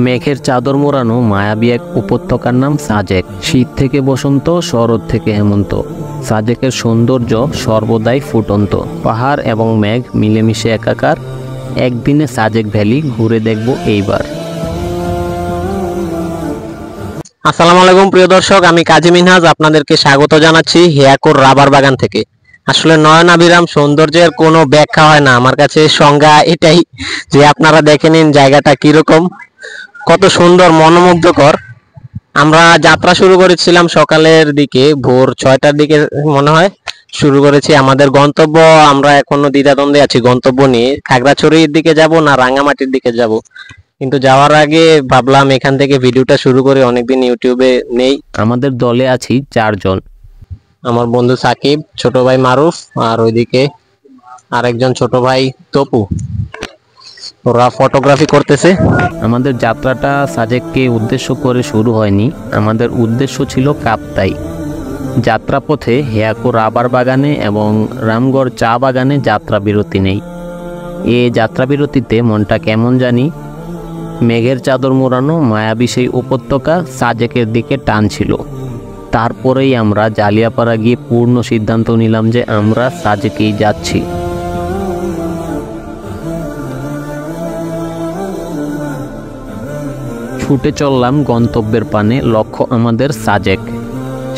মেঘের চাদর মোড়ানো মায়াবী এক উপত্যকার নাম সাজেক। শীত থেকে বসন্ত, শরৎ থেকে হেমন্ত, সাজেকের সৌন্দর্য সর্বদাই ফুটন্ত। পাহাড় এবং মেঘ মিলেমিশে একাকার। একদিনে সাজেক ভ্যালি ঘুরে দেখব এইবার। আসসালামু আলাইকুম প্রিয় দর্শক, আমি কাজী মিনহাজ আপনাদেরকে স্বাগত জানাচ্ছি হিয়াকুর রাবার বাগান থেকে। আসলে নয়নাভিরাম সৌন্দর্যের কোনো ব্যাখ্যা হয় না, আমার কাছে সংজ্ঞা এটাই যে আপনারা দেখে নিন জায়গাটা কিরকম, কত সুন্দর, মনোমুগ্ধকর। আমরা যাত্রা শুরু করেছিলাম সকালের দিকে, ভোর 6টার দিকে মনে হয় শুরু করেছি আমাদের গন্তব্য। আমরা এখনো দ্বিধাদ্বন্দ্বে আছি গন্তব্য নিয়ে, খাগড়াছড়ির দিকে যাব না রাঙ্গামাটির দিকে যাব। কিন্তু যাওয়ার আগে ভাবলাম এখান থেকে ভিডিওটা শুরু করে, অনেকদিন ইউটিউবে নেই। আমাদের দলে আছি 4 জন। আমার বন্ধু সাকিব, ছোট ভাই মারুফ, আর ওইদিকে আরেকজন ছোট ভাই তপু, ওরা ফটোগ্রাফি করতেছে। আমাদের যাত্রাটা সাজেককে উদ্দেশ্য করে শুরু হয়নি, আমাদের উদ্দেশ্য ছিল কাপ্তাই। যাত্রাপথে হিয়াকুর রাবার বাগানে এবং রামগড় চা বাগানে যাত্রা বিরতি নেই। এ যাত্রা বিরতিতে মনটা কেমন জানি মেঘের চাদর মোড়ানো মায়াবী সেই উপত্যকা সাজেকের দিকে টানছিল। তারপরেই আমরা জালিয়াপাড়া গিয়ে পূর্ণ সিদ্ধান্ত নিলাম যে আমরা সাজেকেই যাচ্ছি। ছুটে চললাম গন্তব্যের পানে, লক্ষ্য আমাদের সাজেক।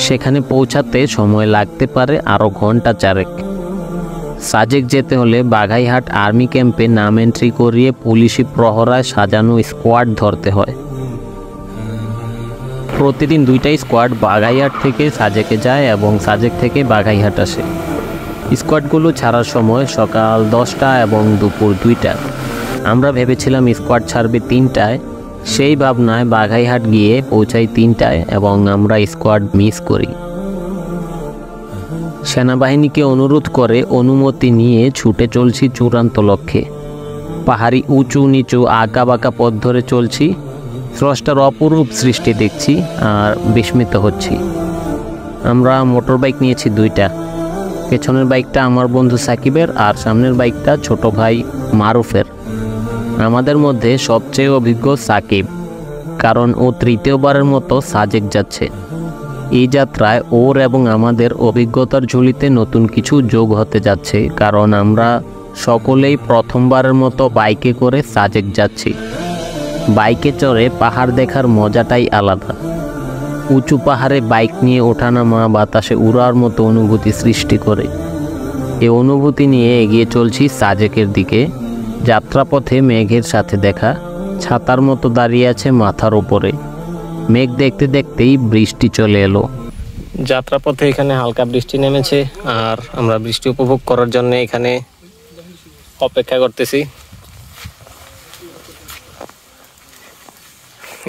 সেখানে পৌঁছাতে সময় লাগতে পারে আরও ঘন্টা 4। সাজেক যেতে হলে বাঘাইহাট আর্মি ক্যাম্পে নাম এন্ট্রি করিয়ে পুলিশি প্রহরায় সাজানো স্কোয়াড ধরতে হয়। প্রতিদিন 2টা স্কোয়াড বাঘাইহাট থেকে সাজেকে যায় এবং সাজেক থেকে বাঘাইহাট আসে। স্কোয়াডগুলো ছাড়ার সময় সকাল 10টা এবং দুপুর 2টা। আমরা ভেবেছিলাম স্কোয়াড ছাড়বে 3টায়, সেই ভাবনায় বাঘাইহাট গিয়ে পৌঁছাই 3টায় এবং আমরা স্কোয়াড মিস করি। সেনাবাহিনীকে অনুরোধ করে অনুমতি নিয়ে ছুটে চলছি চূড়ান্ত লক্ষ্যে। পাহাড়ি উঁচু নিচু আঁকা বাঁকা পথ ধরে চলছি, স্রষ্টার অপরূপ সৃষ্টি দেখছি আর বিস্মিত হচ্ছি। আমরা মোটর বাইক নিয়েছি 2টা। পেছনের বাইকটা আমার বন্ধু সাকিবের আর সামনের বাইকটা ছোট ভাই মারুফের। আমাদের মধ্যে সবচেয়ে অভিজ্ঞ সাকিব, কারণ ও 3য়বারের মতো সাজেক যাচ্ছে। এই যাত্রায় ওর এবং আমাদের অভিজ্ঞতার ঝুলিতে নতুন কিছু যোগ হতে যাচ্ছে, কারণ আমরা সকলেই প্রথমবারের মতো বাইকে করে সাজেক যাচ্ছি। বাইকে চড়ে পাহাড় দেখার মজাটাই আলাদা। উঁচু পাহাড়ে বাইক নিয়ে ওঠানামা বাতাসে উড়ার মতো অনুভূতি সৃষ্টি করে। এই অনুভূতি নিয়ে এগিয়ে চলছি সাজেকের দিকে। যাত্রাপথে মেঘের সাথে দেখা, ছাতার মতো দাঁড়িয়ে আছে মাথার উপরে। মেঘ দেখতে দেখতেই বৃষ্টি চলে এলো। যাত্রাপথে এখানে হালকা বৃষ্টি নেমেছে আর আমরা বৃষ্টি উপভোগ করার জন্য এখানে অপেক্ষা করতেছি।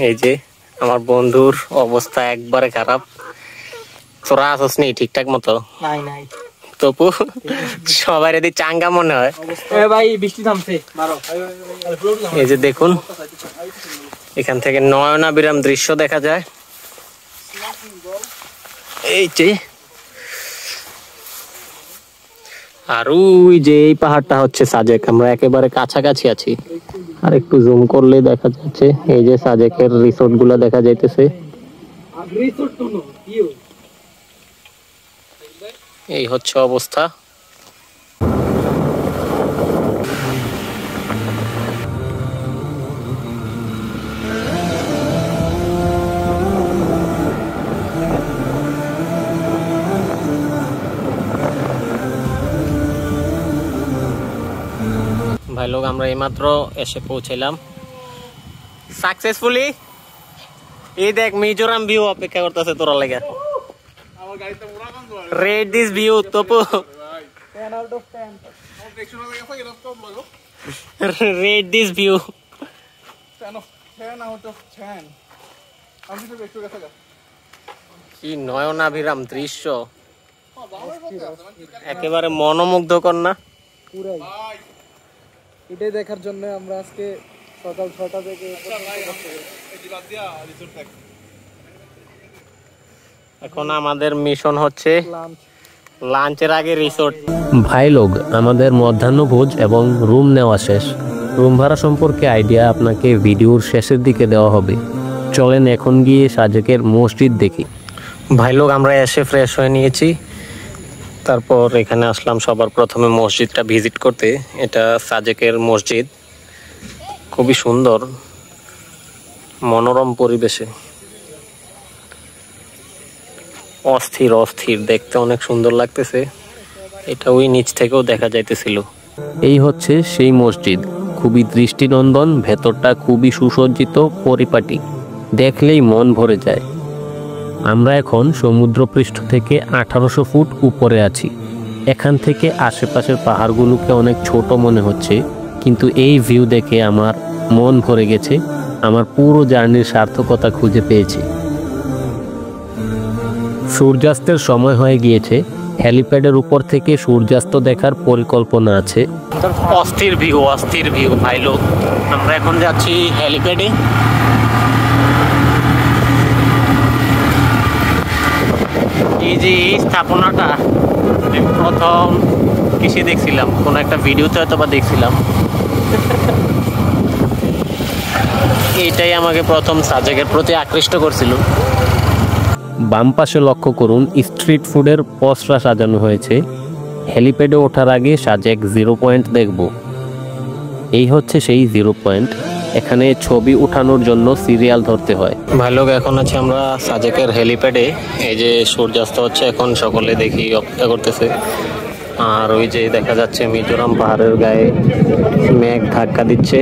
এই যে আমার বন্ধুর অবস্থা একবারে খারাপ। তোরা আসস নি ঠিকঠাক মতো? নাই নাই তপু সবাই রেডি চাঙ্গা মনে হয়। ভাই বৃষ্টি থামছে, এই যে দেখুন, এখান থেকে নয়নাভিরাম দৃশ্য দেখা যায়। এই যে, আর ওই যে এই পাহাড়টা হচ্ছে সাজেক। আমরা একেবারে কাছাকাছি আছি, আর একটু জুম করলে দেখা যাচ্ছে এই যে সাজেকের রিসোর্ট গুলা দেখা যাইতেছে। এই হচ্ছে অবস্থা। ভাই লোক, আমরা এইমাত্র এসে পৌঁছাইলাম সাকসেসফুলি। এই দেখ মিজোরাম ভিউ অপেক্ষা করতেছে তোরা লেগে। Rate this view Topu, rate this view. কি নয়নাভিরাম দৃশ্য, একেবারে মনোমুগ্ধকর না? এটাই দেখার জন্য আমরা আজকে সকাল 6টা থেকে এখন আমাদের মিশন হচ্ছে লাঞ্চের আগে রিসোর্ট। ভাই লোক, আমাদের মধ্যাহ্নভোজ এবং রুম নেওয়া শেষ। রুম ভাড়া সম্পর্কে আইডিয়া আপনাকে ভিডিওর শেষের দিকে দেওয়া হবে। চলেন এখন গিয়ে সাজেকের মসজিদ দেখি। ভাই লোক আমরা এসে ফ্রেশ হয়ে নিয়েছি, তারপর এখানে আসলাম সবার প্রথমে মসজিদটা ভিজিট করতে। এটা সাজেকের মসজিদ, খুবই সুন্দর মনোরম পরিবেশে, অস্থির অস্থির দেখতে অনেক সুন্দর লাগতেছে। এটা ওই নিচ থেকেও দেখা যাইতেছিল। এই হচ্ছে সেই মসজিদ, খুবই দৃষ্টিনন্দন, ভেতরটা খুবই সুসজ্জিত, পরিপাটি, দেখলেই মন ভরে যায়। আমরা এখন সমুদ্রপৃষ্ঠ থেকে 1800 ফুট উপরে আছি। এখান থেকে আশেপাশের পাহাড়গুলোকে অনেক ছোট মনে হচ্ছে, কিন্তু এই ভিউ দেখে আমার মন ভরে গেছে। আমার পুরো জার্নির সার্থকতা খুঁজে পেয়েছি। সূর্যাস্তের সময় হয়ে গিয়েছে। হেলিপ্যাডের উপর থেকে সূর্যাস্ত দেখার পরিকল্পনা আছে। অস্থির ভিউ ভাই লোক। আমরা এখন যাচ্ছি হেলিপ্যাডে। এই যে এই স্থাপনাটা আমি প্রথম কিসে দেখছিলাম, কোন একটা ভিডিওতে হয়তো বা দেখছিলাম। এইটাই আমাকে প্রথম সাজেকের প্রতি আকৃষ্ট করছিল। বাম পাশে লক্ষ্য করুন, স্ট্রিট ফুডের পসরা সাজানো হয়েছে। হেলিপ্যাডে ওঠার আগে সাজেক 0 পয়েন্ট দেখব। এই হচ্ছে সেই 0 পয়েন্ট। এখানে ছবি উঠানোর জন্য সিরিয়াল ধরতে হয়। ভালো, এখন আছে আমরা সাজেকের হেলিপ্যাডে। এই যে সূর্যাস্ত হচ্ছে, এখন সকলে দেখি অপেক্ষা করতেছে। আর ওই যে দেখা যাচ্ছে মিজোরাম পাহাড়ের গায়ে মেঘ ধাক্কা দিচ্ছে।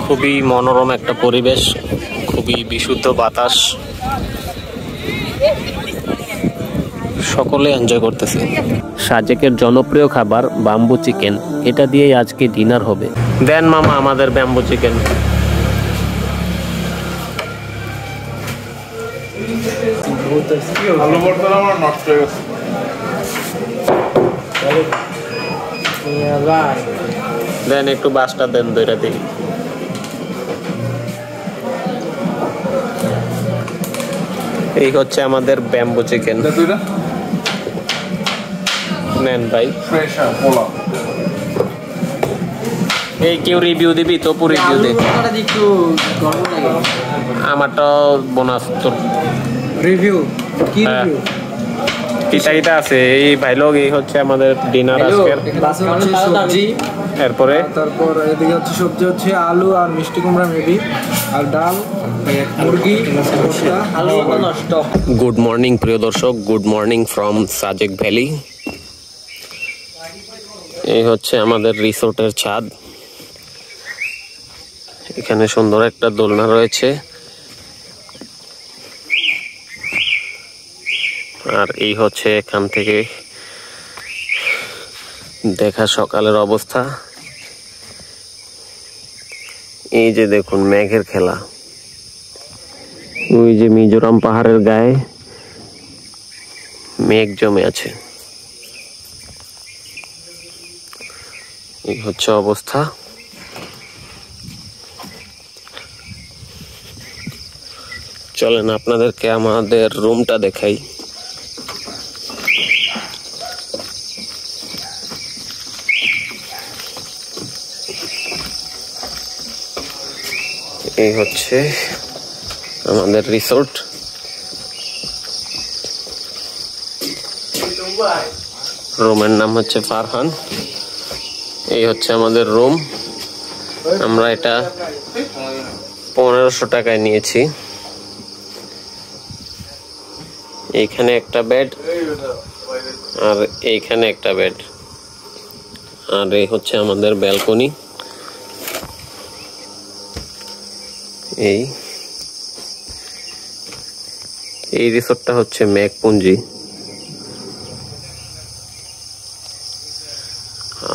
খুবই মনোরম একটা পরিবেশ, খুবই বিশুদ্ধ বাতাস, সকলে এনজয় করতেছে। সাজেকের জনপ্রিয় খাবার বাম্বু চিকেন, এটা দিয়েই আজকে ডিনার হবে। দেন মামা আমাদের ব্যাম্বু চিকেন। আলু ভর্তা আমার নষ্ট হয়ে গেছে। দেন একটু বাসটা দেন, দুইটা দিই। এই হচ্ছে আমাদের ব্যাম্বু চিকেন। নেন ভাই। এই কেউ রিভিউ দিবি? তপু রিভিউ দে। আমারটাও বোনাস তোর রিভিউ কি হ্যাঁ। রিভিউ? কিটা আছে এই ভাই লোক। এই হচ্ছে আমাদের ডিনার আজকের। বাসে হচ্ছে সবজি, এরপরে তারপর এদিকে হচ্ছে সবজি হচ্ছে আলু আর মিষ্টি কুমড়া মেবি, আর ডাল, মুরগি, ভর্তা, আলু নষ্ট। গুড মর্নিং প্রিয় দর্শক, good morning from Sajek valley. এই হচ্ছে আমাদের রিসোর্টের ছাদ। এখানে সুন্দর একটা দোলনা রয়েছে। আর এই হচ্ছে এখান থেকে দেখা সকালের অবস্থা। এই যে দেখুন মেঘের খেলা। ওই যে মিজোরাম পাহাড়ের গায়ে মেঘ জমে আছে। এই হচ্ছে অবস্থা। চলেন আপনাদেরকে আমাদের রুমটা দেখাই। এই হচ্ছে আমাদের রিসোর্ট। রুমের নাম হচ্ছে ফারহান। এই হচ্ছে আমাদের রুম। আমরা এটা 1500 টাকায় নিয়েছি। এইখানে একটা বেড আর এইখানে একটা বেড, আর এই হচ্ছে আমাদের ব্যালকনি। এই রিসোর্টটা হচ্ছে মেঘপুঞ্জি।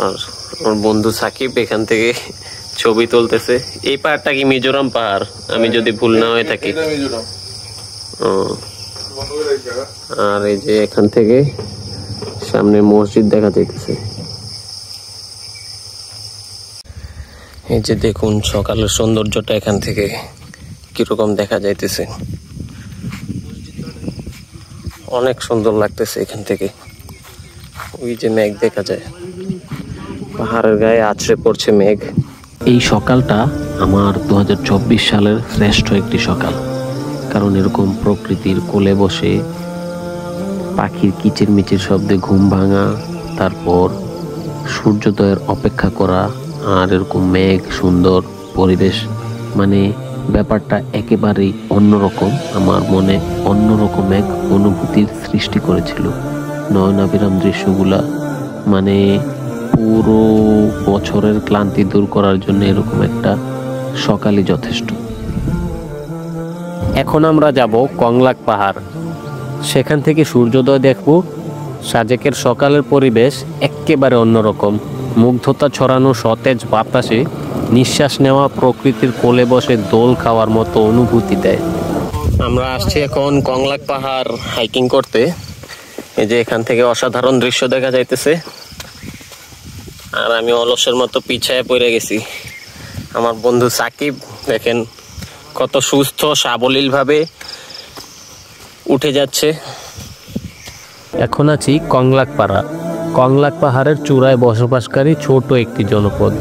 আর আমার বন্ধু সাকিব এখান থেকে ছবি তুলতেছে। এই পাহাড়টা কি মিজোরাম পাহাড়, আমি যদি ভুল না হয়ে থাকি। ও, আর এই যে এখান থেকে সামনে মসজিদ দেখা যাইতেছে। এই যে দেখুন সকালের সৌন্দর্যটা এখান থেকে কিরকম দেখা যাইতেছে। অনেক সুন্দর লাগতেছে এখান থেকে। ওই যে মেঘ দেখা যায়। পাহাড়ের গায়ে আছড়ে পড়ছে মেঘ। এই সকালটা আমার 2024 সালের শ্রেষ্ঠ একটি সকাল, কারণ এরকম প্রকৃতির কোলে বসে পাখির কিচিরমিচির শব্দে ঘুম ভাঙা, তারপর সূর্যোদয়ের অপেক্ষা করা, আর এরকম মেঘ, সুন্দর পরিবেশ, মানে ব্যাপারটা একেবারেই অন্যরকম। আমার মনে অন্যরকম এক অনুভূতির সৃষ্টি করেছিল নয়নাভিরাম দৃশ্যগুলা। মানে পুরো বছরের ক্লান্তি দূর করার জন্য এরকম একটা সকালই যথেষ্ট। এখন আমরা যাব কংলাক পাহাড়, সেখান থেকে সূর্যোদয় দেখব। সাজেকের সকালের পরিবেশ একেবারে অন্যরকম, মুগ্ধতা ছড়ানো সতেজ বাতাসে নিঃশ্বাস নেওয়া প্রকৃতির কোলে বসে দোল খাওয়ার মতো অনুভূতি দেয়। আমরা আসছি এখন কংলাক পাহাড় হাইকিং করতে। এই যে এখান থেকে অসাধারণ দৃশ্য দেখা যাইতেছে, আর আমি অলসের মতো পিছায় পড়ে গেছি। আমার বন্ধু সাকিব দেখেন কত সুস্থ সাবলীল ভাবে উঠে যাচ্ছে। এখন আছি কংলাক পাড়া। কংলাক পাহাড়ের চূড়ায় বসবাসকারী ছোট একটি জনপদ।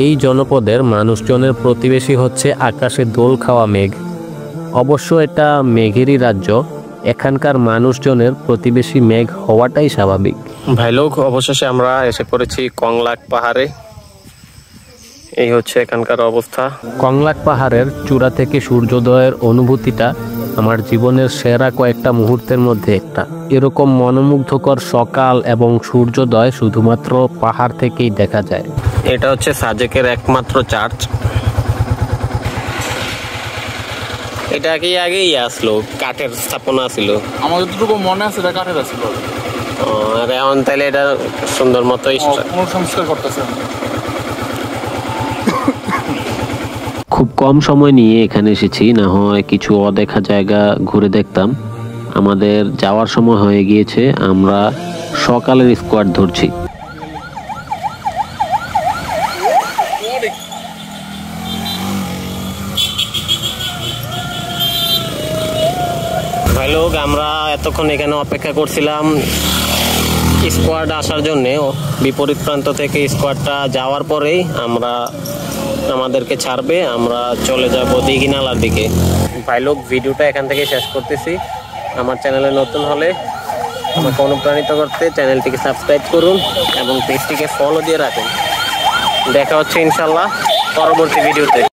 এই জনপদের মানুষজনের প্রতিবেশী হচ্ছে আকাশে দোল খাওয়া মেঘ। অবশ্য এটা মেঘেরই রাজ্য, এখানকার মানুষজনের প্রতিবেশী মেঘ হওয়াটাই স্বাভাবিক। ভাই লোক, অবশেষে আমরা এসে পড়েছি কংলাক পাহাড়ে। এই হচ্ছে এখানকার অবস্থা। কংলাক পাহাড়ের চূড়া থেকে সূর্যোদয়ের অনুভূতিটা আমার জীবনের সেরা কয়েকটা মুহূর্তের মধ্যে একটা। এরকম মনোমুগ্ধকর সকাল এবং সূর্যোদয় শুধুমাত্র পাহাড় থেকেই দেখা যায়। এটা হচ্ছে সাজেকের একমাত্র চার্চ। এটা কি আগেই আসলো, কাঠের স্থাপনা ছিল? আমার যতটুকু মনে আছে এটা কাঠের ছিল। আর এখন তাহলে এটা সুন্দর মতো সংস্কার করতেছে। খুব কম সময় নিয়ে এখানে এসেছি, না হয় কিছু অদেখা জায়গা ঘুরে দেখতাম। আমাদের যাওয়ার সময় হয়ে গিয়েছে, আমরা সকালের স্কোয়াড ধরছি। ভাই লোক, আমরা এতক্ষণ এখানে অপেক্ষা করছিলাম স্কোয়াড আসার জন্য। বিপরীত প্রান্ত থেকে স্কোয়াডটা যাওয়ার পরেই আমাদেরকে ছাড়বে, আমরা চলে যাব দীঘিনালার দিকে। ভাই লোক, ভিডিওটা এখান থেকে শেষ করতেছি। আমার চ্যানেলে নতুন হলে আমাকে অনুপ্রাণিত করতে চ্যানেলটিকে সাবস্ক্রাইব করুন এবং পেজটিকে ফলো দিয়ে রাখুন। দেখা হচ্ছে ইনশাল্লাহ পরবর্তী ভিডিওতে।